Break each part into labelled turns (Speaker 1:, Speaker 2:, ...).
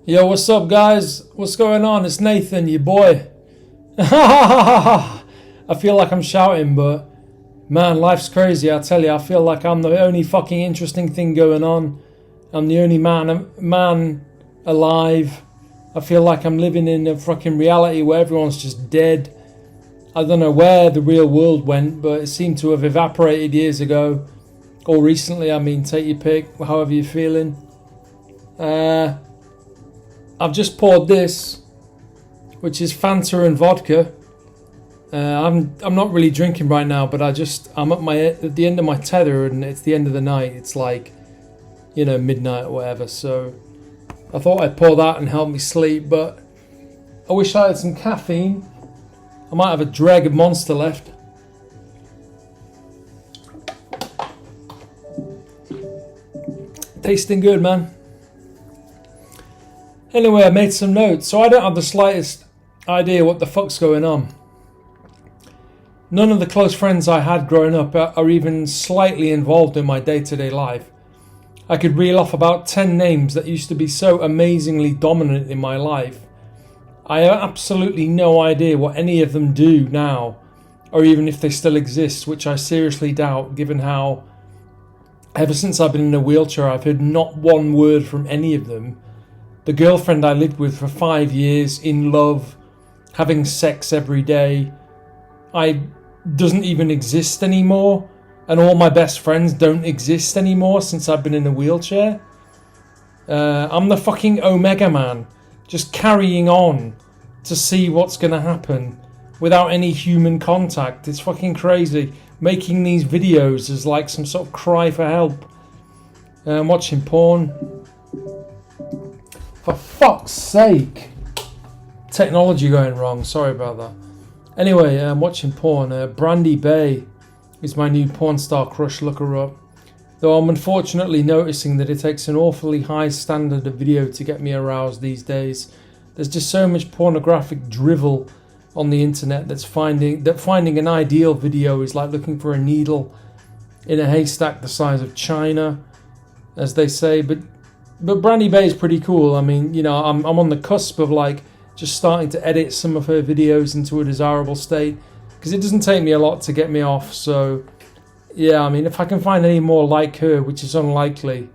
Speaker 1: Yo, what's up, guys? What's going on? It's Nathan, your boy. I feel like I'm shouting, but man, life's crazy. I tell you, I feel like I'm the only fucking interesting thing going on. I'm the only man alive. I feel like I'm living in a fucking reality where everyone's just dead. I don't know where the real world went, but it seemed to have evaporated years ago. Or recently, I mean, take your pick, however you're feeling. I've just poured this, which is Fanta and vodka. I'm not really drinking right now, but I'm at the end of my tether, and it's the end of the night. It's like, midnight or whatever. So I thought I'd pour that and help me sleep, but I wish I had some caffeine. I might have a dreg of Monster left. Tasting good, man. Anyway, I made some notes, so I don't have the slightest idea what the fuck's going on. None of the close friends I had growing up are even slightly involved in my day-to-day life. I could reel off about 10 names that used to be so amazingly dominant in my life. I have absolutely no idea what any of them do now, or even if they still exist, which I seriously doubt, given how, ever since I've been in a wheelchair, I've heard not one word from any of them. The girlfriend I lived with for 5 years, in love, having sex every day, doesn't even exist anymore. And all my best friends don't exist anymore since I've been in a wheelchair. I'm the fucking Omega Man, just carrying on to see what's going to happen without any human contact. It's fucking crazy. Making these videos is like some sort of cry for help. I'm watching porn. For fuck's sake. Technology going wrong. Sorry about that. Anyway, I'm watching porn. Brandy Bay is my new porn star crush. Look her up. Though I'm unfortunately noticing that it takes an awfully high standard of video to get me aroused these days. There's just so much pornographic drivel on the internet that finding an ideal video is like looking for a needle in a haystack the size of China, as they say. But Brandy Bay is pretty cool. I mean, I'm on the cusp of like just starting to edit some of her videos into a desirable state, because it doesn't take me a lot to get me off. So yeah, I mean, if I can find any more like her, which is unlikely,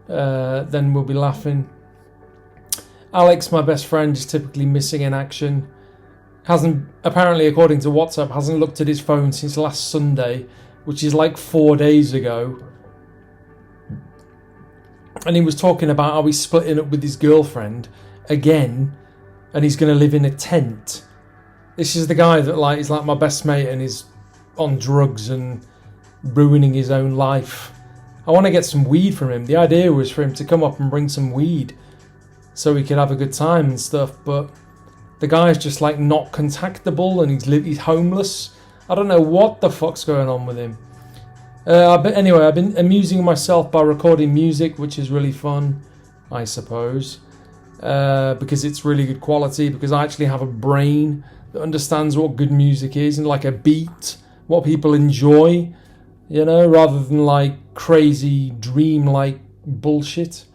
Speaker 1: then we'll be laughing. Alex, my best friend, is typically missing in action. Apparently, according to WhatsApp, hasn't looked at his phone since last Sunday, which is like 4 days ago. And he was talking about how he's splitting up with his girlfriend again, and he's going to live in a tent. This is the guy that is like my best mate and is on drugs and ruining his own life. I want to get some weed from him. The idea was for him to come up and bring some weed so we could have a good time and stuff, but the guy's just like not contactable, and he's homeless. I don't know what the fuck's going on with him. Anyway, I've been amusing myself by recording music, which is really fun, I suppose, because it's really good quality, because I actually have a brain that understands what good music is, and like a beat, what people enjoy, rather than like crazy dream-like bullshit.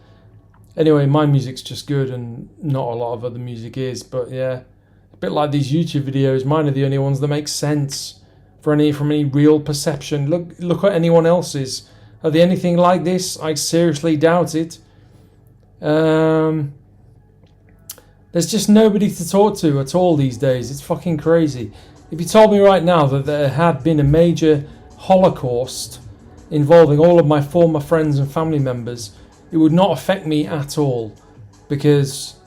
Speaker 1: Anyway, my music's just good, and not a lot of other music is, but yeah, a bit like these YouTube videos, mine are the only ones that make sense from any real perception. Look at anyone else's. Are they anything like this? I seriously doubt it. There's just nobody to talk to at all these days. It's fucking crazy. If you told me right now that there had been a major Holocaust involving all of my former friends and family members, it would not affect me at all, because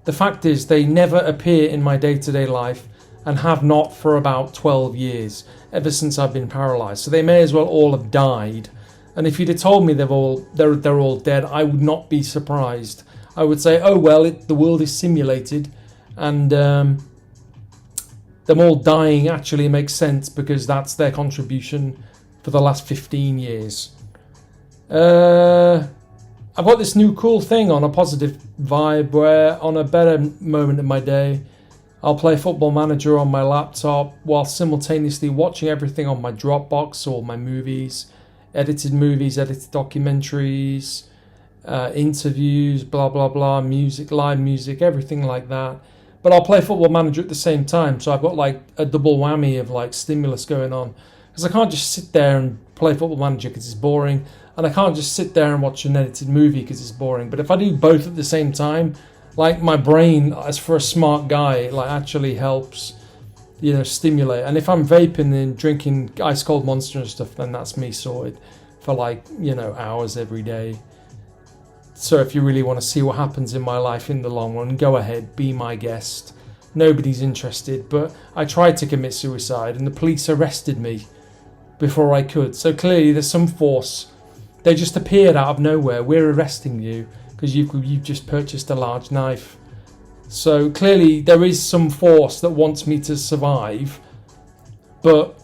Speaker 1: the fact is they never appear in my day-to-day life, and have not for about 12 years, ever since I've been paralysed. So they may as well all have died. And if you'd have told me they're all dead, I would not be surprised. I would say, oh well, the world is simulated, and them all dying actually makes sense, because that's their contribution for the last 15 years. I've got this new cool thing on a positive vibe, where on a better moment in my day, I'll play Football Manager on my laptop while simultaneously watching everything on my Dropbox or my movies, edited documentaries, interviews, blah blah blah, music, live music, everything like that. But I'll play Football Manager at the same time, so I've got like a double whammy of like stimulus going on. Because I can't just sit there and play Football Manager because it's boring, and I can't just sit there and watch an edited movie because it's boring. But if I do both at the same time, like my brain, as for a smart guy, it like actually helps, stimulate. And if I'm vaping and drinking ice cold Monster and stuff, then that's me sorted for like hours every day. So if you really want to see what happens in my life in the long run, go ahead, be my guest. Nobody's interested, but I tried to commit suicide and the police arrested me before I could. So clearly there's some force. They just appeared out of nowhere. We're arresting you because you've just purchased a large knife. So clearly there is some force that wants me to survive, but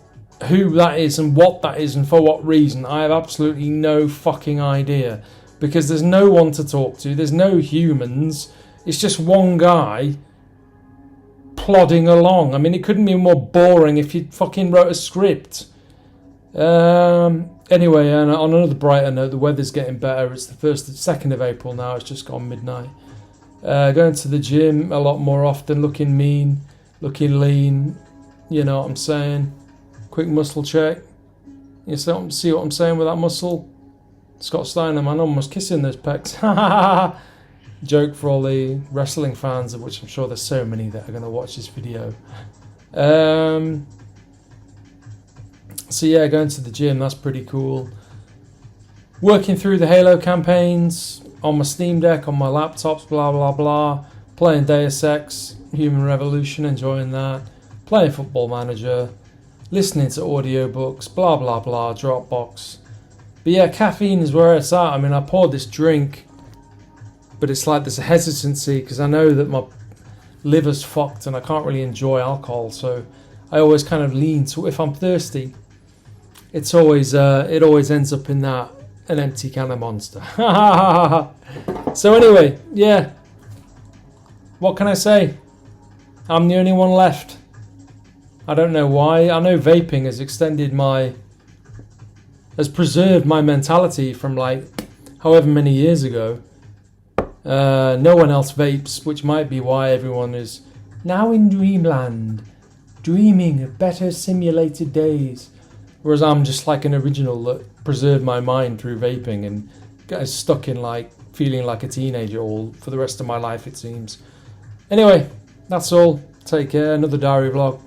Speaker 1: who that is and what that is and for what reason, I have absolutely no fucking idea. Because there's no one to talk to, there's no humans, it's just one guy plodding along. I mean, it couldn't be more boring if you fucking wrote a script. Anyway, and on another brighter note, the weather's getting better. It's the 2nd of April now, it's just gone midnight. Going to the gym a lot more often, looking mean, looking lean, you know what I'm saying? Quick muscle check. You see what I'm saying with that muscle? Scott Steiner, man, almost kissing those pecs. Joke for all the wrestling fans, of which I'm sure there's so many that are going to watch this video. So yeah, going to the gym, that's pretty cool. Working through the Halo campaigns on my Steam Deck, on my laptops, blah blah blah. Playing Deus Ex, Human Revolution, enjoying that. Playing Football Manager. Listening to audiobooks, blah blah blah, Dropbox. But yeah, caffeine is where it's at. I mean, I poured this drink, but it's like there's a hesitancy because I know that my liver's fucked and I can't really enjoy alcohol. So I always kind of lean to, if I'm thirsty, it always ends up in an empty can of Monster. So anyway, yeah. What can I say? I'm the only one left. I don't know why. I know vaping has preserved my mentality from like however many years ago. No one else vapes, which might be why everyone is now in dreamland, dreaming of better simulated days. Whereas I'm just like an original that preserved my mind through vaping and got stuck in like feeling like a teenager all for the rest of my life, it seems. Anyway, that's all. Take care. Another diary vlog.